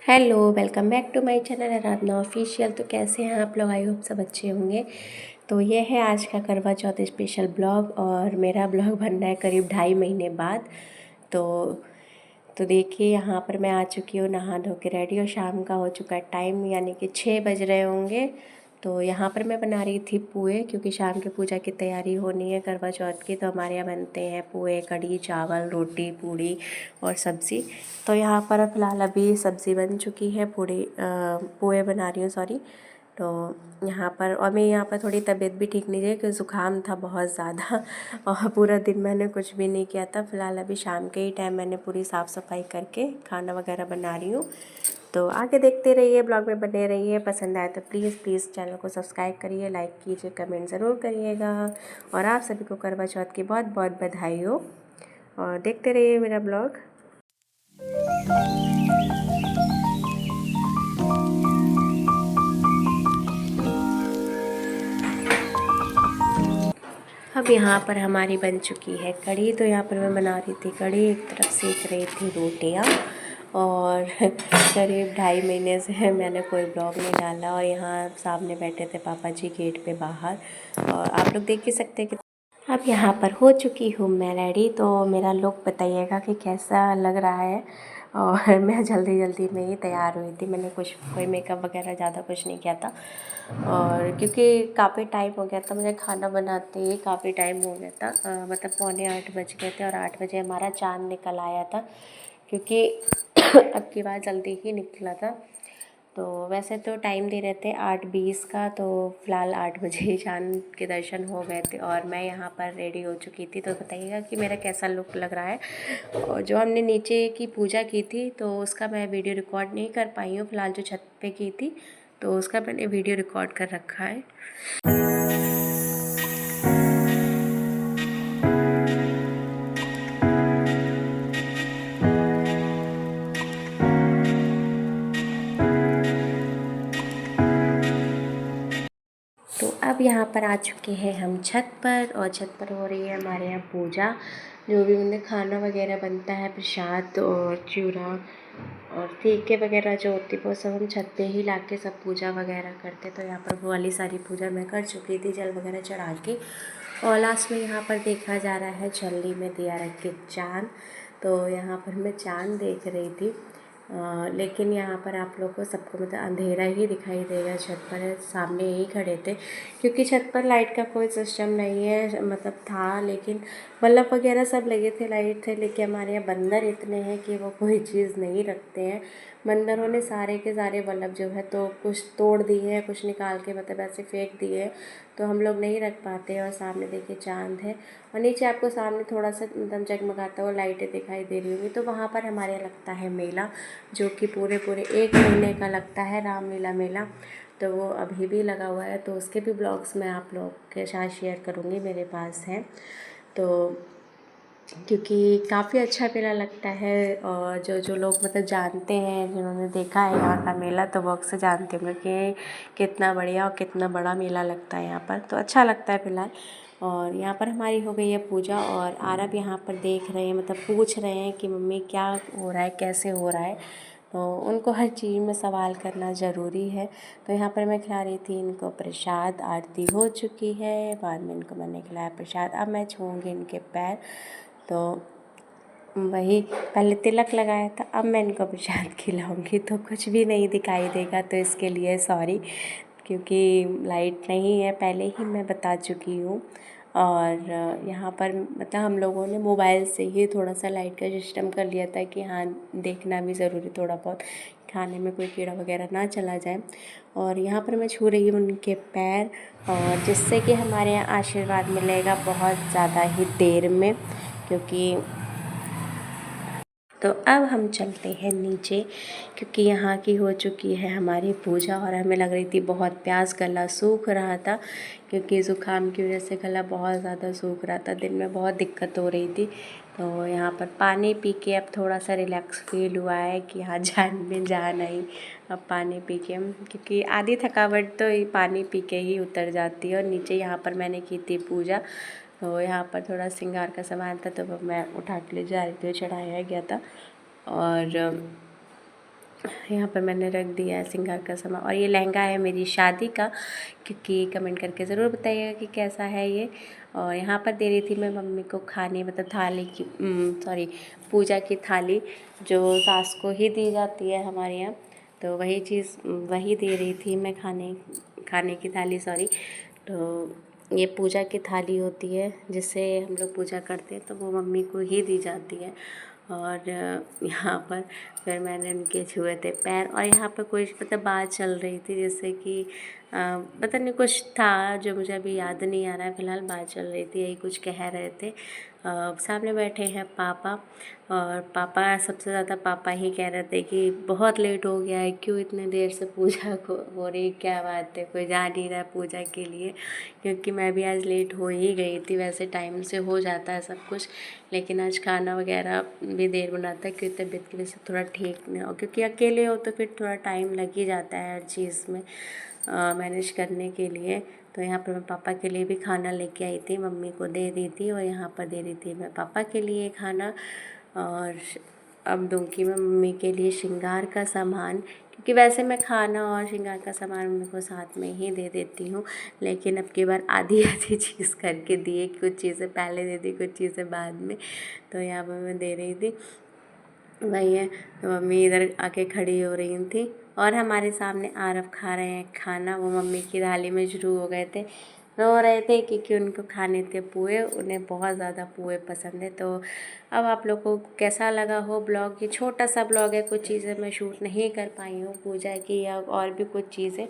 Hello, welcome back to my channel Aradhana official. तो कैसे हैं आप लोग? आई होप सब अच्छे होंगे। तो ये है आज का करवा चौथ स्पेशल ब्लॉग और मेरा ब्लॉग बन रहा है करीब 2.5 महीने बाद। तो देखिए यहाँ पर मैं आ चुकी हूँ नहा धो के रेडी और शाम का हो चुका है टाइम, यानी कि 6 बज रहे होंगे। तो यहाँ पर मैं बना रही थी पुए, क्योंकि शाम की पूजा की तैयारी होनी है करवा चौथ की। तो हमारे यहाँ बनते हैं पुए, कढ़ी चावल, रोटी, पूड़ी और सब्ज़ी। तो यहाँ पर फ़िलहाल अभी सब्ज़ी बन चुकी है, पुए बना रही हूँ, सॉरी। तो यहाँ पर और मैं यहाँ पर थोड़ी तबीयत भी ठीक नहीं है, क्योंकि ज़ुकाम था बहुत ज़्यादा और पूरा दिन मैंने कुछ भी नहीं किया था। फ़िलहाल अभी शाम के ही टाइम मैंने पूरी साफ़ सफाई करके खाना वगैरह बना रही हूँ। तो आगे देखते रहिए, ब्लॉग में बने रहिए। पसंद आए तो प्लीज़ चैनल को सब्सक्राइब करिए, लाइक कीजिए, कमेंट ज़रूर करिएगा। और आप सभी को करवा चौथ की बहुत बहुत बधाई हो। और देखते रहिए मेरा ब्लॉग। अब यहाँ पर हमारी बन चुकी है कढ़ी। तो यहाँ पर मैं बना रही थी कढ़ी, एक तरफ सेक रही थी रोटियाँ। और करीब 2.5 महीने से मैंने कोई ब्लॉग नहीं डाला। और यहाँ सामने बैठे थे पापा जी गेट पे बाहर, और आप लोग देख ही सकते हैं कि अब यहाँ पर हो चुकी हूँ मैं रेडी। तो मेरा लुक बताइएगा कि कैसा लग रहा है। और मैं जल्दी जल्दी में ही तैयार हुई थी, मैंने कोई मेकअप वगैरह ज़्यादा कुछ नहीं किया था। और क्योंकि काफ़ी टाइम हो गया था, मुझे खाना बनाते ही काफ़ी टाइम हो गया था। मतलब 7:45 बज गए थे और 8 बजे हमारा चाँद निकल आया था, क्योंकि अब की बार जल्दी ही निकला था। तो वैसे तो टाइम दे रहे थे 8:20 का, तो फ़िलहाल 8 बजे ही चाँद के दर्शन हो गए थे और मैं यहाँ पर रेडी हो चुकी थी। तो बताइएगा कि मेरा कैसा लुक लग रहा है। और जो हमने नीचे की पूजा की थी तो उसका मैं वीडियो रिकॉर्ड नहीं कर पाई हूँ, फ़िलहाल जो छत पे की थी तो उसका मैंने वीडियो रिकॉर्ड कर रखा है। तो अब यहाँ पर आ चुके हैं हम छत पर, और छत पर हो रही है हमारे यहाँ पूजा। जो भी उन्हें खाना वगैरह बनता है, प्रसाद और चूड़ा और फीके वगैरह जो होती है वो सब हम छत पे ही लाके सब पूजा वगैरह करते। तो यहाँ पर वो वाली सारी पूजा मैं कर चुकी थी, जल वगैरह चढ़ा के। और लास्ट में यहाँ पर देखा जा रहा है छल्ली में दिया रख के चाँद। तो यहाँ पर मैं चाँद देख रही थी। लेकिन यहाँ पर आप लोग को सबको मतलब अंधेरा ही दिखाई देगा, छत पर सामने ही खड़े थे, क्योंकि छत पर लाइट का कोई सिस्टम नहीं है। मतलब था, लेकिन बल्ब वगैरह सब लगे थे, लाइट थे, लेकिन हमारे यहाँ बंदर इतने हैं कि वो कोई चीज़ नहीं रखते हैं। बंदरों ने सारे के सारे बल्ब जो है तो कुछ तोड़ दिए हैं, कुछ निकाल के मतलब ऐसे फेंक दिए हैं, तो हम लोग नहीं रख पाते। और सामने देखिए चाँद है, और नीचे आपको सामने थोड़ा सा एकदम जगमगाता हुआ लाइटें दिखाई दे रही होंगी। तो वहाँ पर हमारे यहाँ लगता है मेला, जो कि पूरे 1 महीने का लगता है, रामलीला मेला। तो वो अभी भी लगा हुआ है, तो उसके भी ब्लॉग्स मैं आप लोग के साथ शेयर करूँगी, मेरे पास हैं। तो क्योंकि काफ़ी अच्छा मेला लगता है, और जो जो लोग मतलब जानते हैं, जिन्होंने देखा है यहाँ का मेला, तो वो अक्सर जानते होंगे कि कितना बढ़िया और कितना बड़ा मेला लगता है यहाँ पर। तो अच्छा लगता है फ़िलहाल। और यहाँ पर हमारी हो गई है पूजा, और आरब यहाँ पर देख रहे हैं, मतलब पूछ रहे हैं कि मम्मी क्या हो रहा है, कैसे हो रहा है। तो उनको हर चीज़ में सवाल करना ज़रूरी है। तो यहाँ पर मैं खिला रही थी इनको प्रसाद, आरती हो चुकी है, बाद में इनको मैंने खिलाया प्रसाद। अब मैं छूऊंगी इनके पैर। तो वही पहले तिलक लगाया था, अब मैं इनको प्रसाद खिलाऊंगी। तो कुछ भी नहीं दिखाई देगा, तो इसके लिए सॉरी, क्योंकि लाइट नहीं है, पहले ही मैं बता चुकी हूँ। और यहाँ पर मतलब हम लोगों ने मोबाइल से ही थोड़ा सा लाइट का सिस्टम कर लिया था कि हाँ, देखना भी ज़रूरी, थोड़ा बहुत खाने में कोई कीड़ा वगैरह ना चला जाए। और यहाँ पर मैं छू रही हूँ उनके पैर, और जिससे कि हमारे यहाँ आशीर्वाद मिलेगा बहुत ज़्यादा ही देर में, क्योंकि तो अब हम चलते हैं नीचे, क्योंकि यहाँ की हो चुकी है हमारी पूजा। और हमें लग रही थी बहुत प्यास, गला सूख रहा था, क्योंकि ज़ुकाम की वजह से गला बहुत ज़्यादा सूख रहा था, दिन में बहुत दिक्कत हो रही थी। तो यहाँ पर पानी पी के अब थोड़ा सा रिलैक्स फील हुआ है कि हाँ, जान में जान आई। अब पानी पी के क्योंकि आधी थकावट तो पानी पी के ही उतर जाती है। और नीचे यहाँ पर मैंने की थी पूजा, तो यहाँ पर थोड़ा श्रृंगार का सामान था, तो वो मैं उठा के ले जा रही थी, चढ़ाया गया था। और यहाँ पर मैंने रख दिया है श्रृंगार का सामान। और ये लहंगा है मेरी शादी का, क्योंकि कमेंट करके ज़रूर बताइएगा कि कैसा है ये। और यहाँ पर दे रही थी मैं मम्मी को खाने, मतलब थाली की, सॉरी, पूजा की थाली जो सास को ही दी जाती है हमारे यहाँ, तो वही चीज़ वही दे रही थी मैं, खाने की थाली, सॉरी। तो ये पूजा की थाली होती है जिससे हम लोग पूजा करते हैं, तो वो मम्मी को ही दी जाती है। और यहाँ पर फिर मैंने उनके छुए थे पैर। और यहाँ पर कोई मतलब बात चल रही थी, जैसे कि पता नहीं कुछ था जो मुझे अभी याद नहीं आ रहा है, फ़िलहाल बात चल रही थी, यही कुछ कह रहे थे। सामने बैठे हैं पापा, और पापा सबसे ज़्यादा पापा ही कह रहे थे कि बहुत लेट हो गया है, क्यों इतने देर से पूजा को हो रही, क्या बात है, कोई जा नहीं रहा है पूजा के लिए। क्योंकि मैं भी आज लेट हो ही गई थी, वैसे टाइम से हो जाता है सब कुछ, लेकिन आज खाना वगैरह भी देर बनाता है क्योंकि तबीयत की वजह से थोड़ा ठीक नहीं हो, क्योंकि अकेले हो तो फिर थोड़ा टाइम लग ही जाता है हर चीज़ में मैनेज करने के लिए। तो यहाँ पर मैं पापा के लिए भी खाना लेके आई थी, मम्मी को दे दी थी, और यहाँ पर दे रही थी मैं पापा के लिए खाना। और अब दूँगी मैं मम्मी के लिए श्रृंगार का सामान, क्योंकि वैसे मैं खाना और श्रृंगार का सामान मम्मी को साथ में ही दे देती हूँ, लेकिन अब की बार आधी आधी चीज़ करके दिए, कुछ चीज़ें पहले दे दी, कुछ चीज़ें बाद में। तो यहाँ पर मैं दे रही थी, वही है। तो मम्मी इधर आके खड़ी हो रही थी, और हमारे सामने आरव खा रहे हैं खाना। वो मम्मी की थाली में शुरू हो गए थे, रो रहे थे क्योंकि उनको खाने थे पुए, उन्हें बहुत ज़्यादा पुए पसंद है। तो अब आप लोगों को कैसा लगा हो ब्लॉग, ये छोटा सा ब्लॉग है, कुछ चीज़ें मैं शूट नहीं कर पाई हूँ पूजा की या और भी कुछ चीज़ें,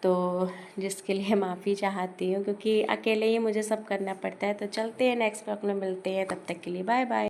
तो जिसके लिए माफ़ी चाहती हूँ, क्योंकि अकेले ही मुझे सब करना पड़ता है। तो चलते हैं, नेक्स्ट ब्लॉग में मिलते हैं, तब तक के लिए बाय बाय।